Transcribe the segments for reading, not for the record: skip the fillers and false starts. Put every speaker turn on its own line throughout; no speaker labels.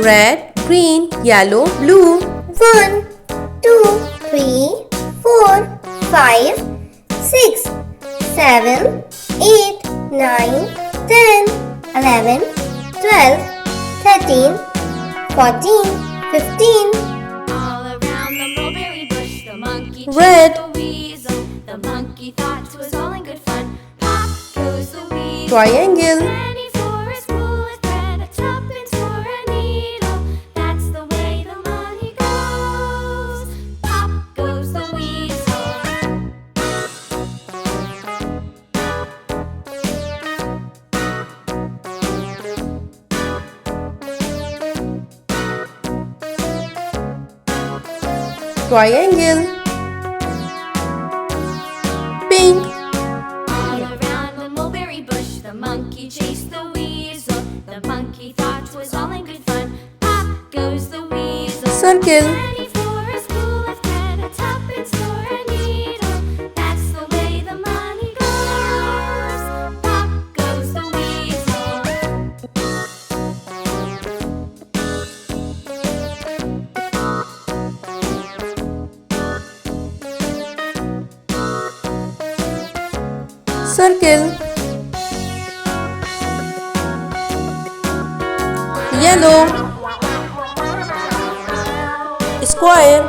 red, green, yellow, blue.
1, 2, 3, 4, 5, 6, 7, 8, 9, 10, 11, 12, 13, 14, 15.
All around the mulberry bush, the monkey
Red.
chased the weasel. The monkey thought 'twas all in good fun. Pop goes the weasel.
Triangle.
Penny for a spool of thread, a tuppence for a needle. That's the way the money goes. Pop goes the weasel.
Triangle. Pink.
All around the mulberry bush, the monkey chased the weasel. The monkey thought 'twas all in good fun. Pop goes the weasel.
Circle.
Penny for a spool of thread, a tuppence for a needle. That's the way the money goes. Pop goes the weasel.
Circle. Yellow. Square.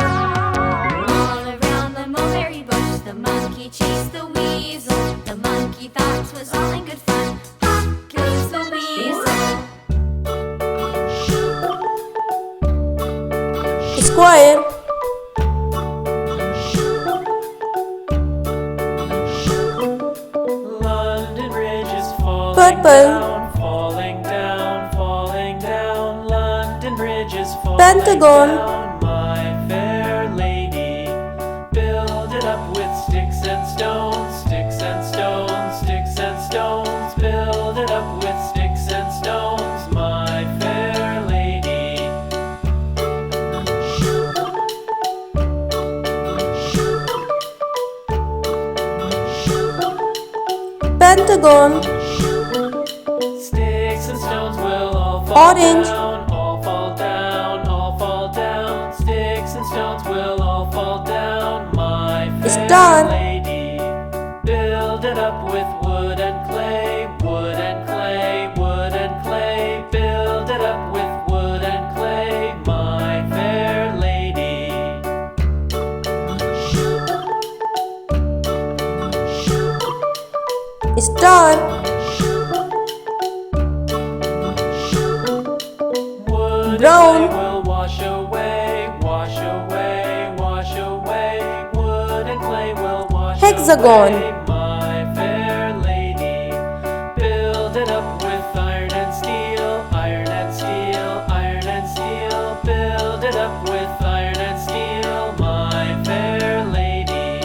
All around the mulberry bush, the monkey chased the weasel. The monkey thought 'twas all in good fun. Pop goes the weasel.
Square.
London Bridge is falling
Purple.
down, falling down, falling down. London Bridge is falling
Pentagon.
down, my fair lady. Build it up with sticks and stones, sticks and stones, sticks and stones. Build it up with sticks and stones, my fair lady.
Pentagon.
Sticks and stones will all fall
Orange.
down, all fall down, all fall down. Sticks and stones will all fall down, my fair
Star.
lady. Build it up with wood and clay, wood and clay, wood and clay. Build it up with wood and clay, my fair lady.
Star.
Wood
Brown.
and clay will wash away, wash away, wash away. Wood and clay will wash
Hexagon.
away, my fair lady. Build it up with iron and steel, iron and steel, iron and steel. Build it up with iron and steel, my fair lady.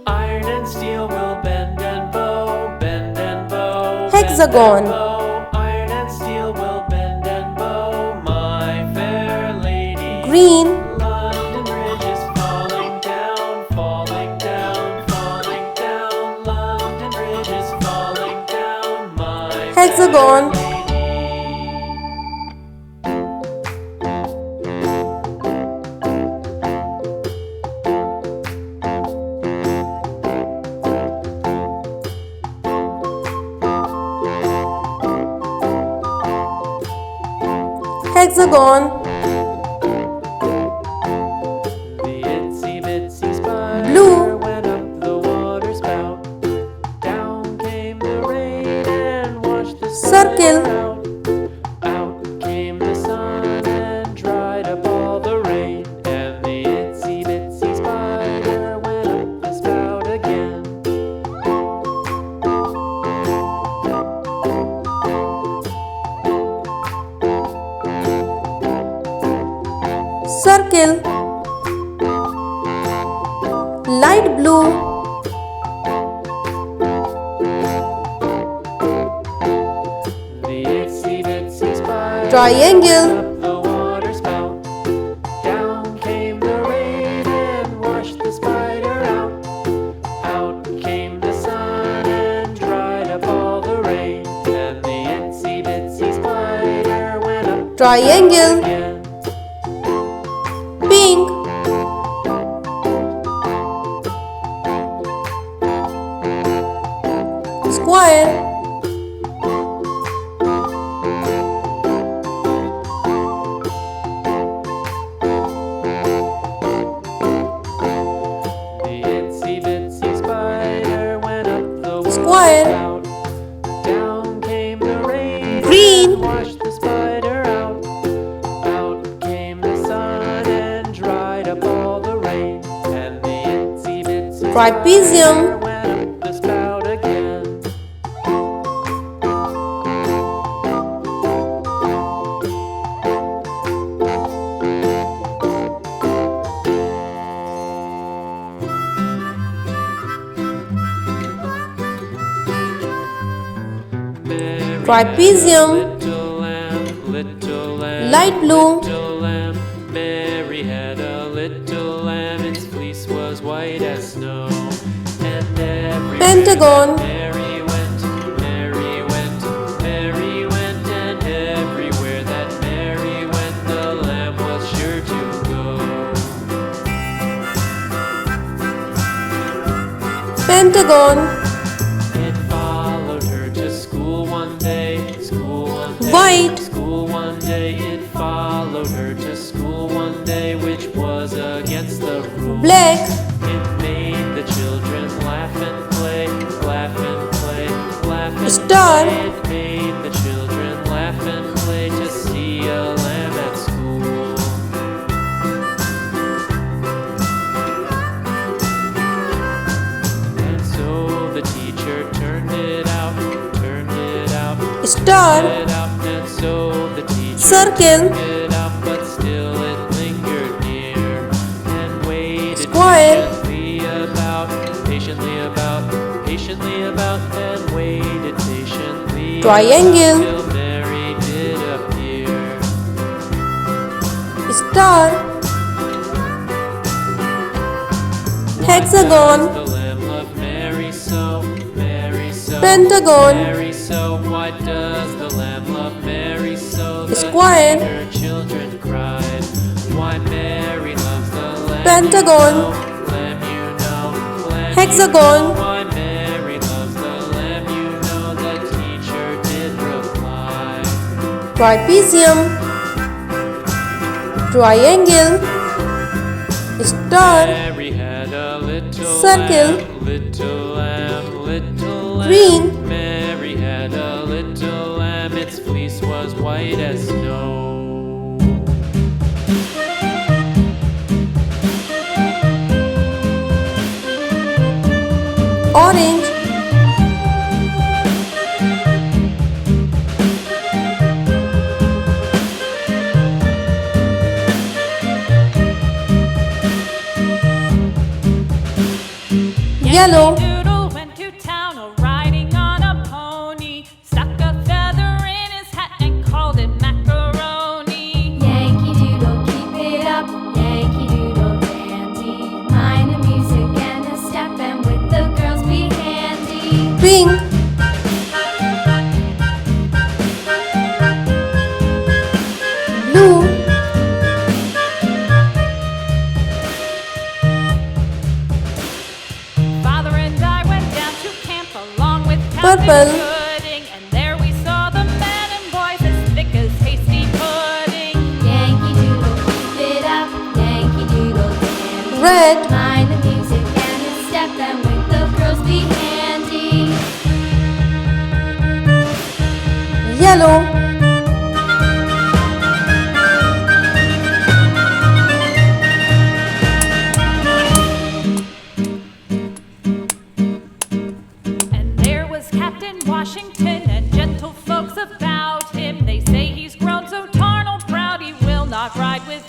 Iron and steel will bend and bow, bend and bow.
Hexagon.
Bend and bow. Iron and steel will bend and bow, my fair lady.
Green.
London Bridge is falling down, falling down, falling down. London Bridge is falling down, my
Hexagon.
fair lady.
Hexagon.
The itsy bitsy spider
Blue.
went up the water spout. Down came the rain and washed the
Circle.
spider out. Out came the sun and dried up all the rain. And the itsy bitsy spider went up the spout again.
Circle. Light blue. triangle,
up the water spout. Down came the rain and washed the spider out. Out came the sun and dried up all the rain. And the itsy bitsy spider went up
triangle,
again.
pink, square,
The itsy bitsy spider went up the water
Square.
spout. Down came the rain
Green.
and washed the spider out. Out came the sun and dried up all the rain. And the itsy bitsy
Trapezium.
spider went up the spout again. Mary
Trapezium.
little lamb,
Light blue.
little lamb. Mary had a little lamb, its fleece was white as snow. And everywhere
Pentagon.
that Mary went, Mary went, Mary went, and everywhere that Mary went, the lamb was sure to go.
pentagon,
It followed her to school one day, school one day,
White.
school one day. It followed her to school one day, which was against the rules.
black,
It made the children laugh and play, laugh and play, laugh and
Star.
play. It made the children laugh and play to see a lamb at school. And so the teacher turned it out, turned it out,
star,
it out, and so the teacher
Circle.
turned it out, but still it lingered near and waited
Square.
patiently about, and waited patiently
Triangle.
till Mary did appear.
star, hexagon,
The lamb loved Mary so, Mary so,
Pentagon.
Mary so. Why does the lamb love Mary so? The
Square.
eager children cried. Why Mary loves the lamb?
Pentagon.
You know, lamb, you know, lamb,
Hexagon.
You know. Why Mary loves the lamb? You know, the teacher did reply.
trapezium, triangle, star,
Mary had a little
Circle.
lamb, little lamb, little lamb.
Green.
Mary had a little lamb, its fleece was white as snow.
orange, yellow,
Yankee Doodle went to town riding on a pony, stuck a feather in his hat and called it macaroni.
Yankee Doodle, keep it up. Yankee Doodle dandy. Mind the music and the step, and with the girls be handy.
pink, blue,
Father and I went down to camp along with
Purple.
Captain Pudding, and there we saw the men and boys as thick as hasty pudding.
Yankee Doodle, keep it up. Yankee Doodle dandy.
red,
Mind the music and the step, and with the girls be handy.
yellow,
And there was Captain Washington and gentle folks about him. They say he's grown so tarnal proud he will not ride with